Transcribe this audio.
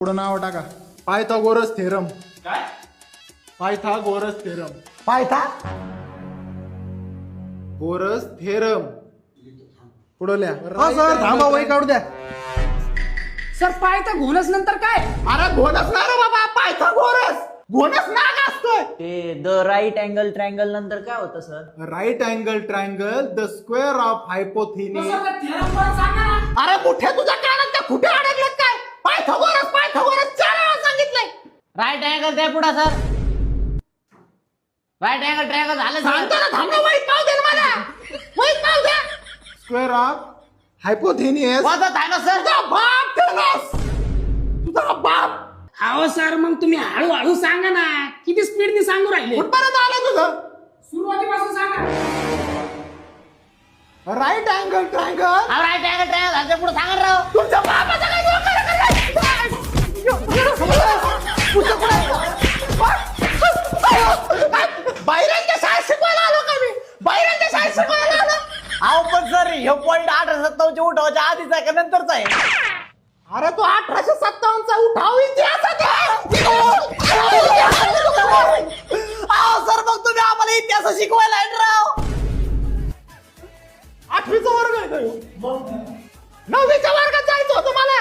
पुढं नाव टाका. Pythagoras theorem. काय? Pythagoras theorem. Pythagoras theorem. पुढं लिहा. हा सर थांबा वही काढू द्या. सर पायथा घोनस नंतर काय? अरे घोणस ना रे बाबा, पायथागोरस. घोणस नाग असतोय. ते द राईट अँगल ट्रायंगल नंतर काय होतं sir? Right angle triangle the square of hypotenuse. Sir theorem पण सांगा ना. अरे कुठे तुझ्या कानात त्या कुठे अडकलं काय? पायथागोरस पायथागोरस 4 वेळा सांगितलंय. राईट अँगल द्या पुढे सर. राईट अँगल ट्रायंगल झालं सांगतो ना, थांब ना, वाईट नाव दे ना मला. वाईट नाव दे. Square of हायपोथिनिस. वाजत आहे ना सर. तुझा बाप थेनोस. तुझा बाप. अहो सर मग तुम्ही हळूहळू सांगा ना. किती स्पीडने सांगू राहिले? कुठपर्यंत आलं तुझं? सुरुवातीपासून सांगा. Right angle triangle. Right angle triangle झालं पुढे सांगा राव. तुमच्या बापाचा काय दोष आहे? बाहेरच्या शाळेत शिकवायला आलो का मी? बाहेरच्या शाळेत शिकवायला आलो. अहो पण सर हे पॉईंट 1857 उठावाच्या आधीचा आहे का नंतरचा आहे? अरे तो 1857 चा उठाव इतिहासात आहे. अहो सर मग तुम्ही आम्हाला इतिहास शिकवायला आहे राव. 8वीचा वर्ग आहे तो. 9वीच्या वर्गात जायचं होतं मला.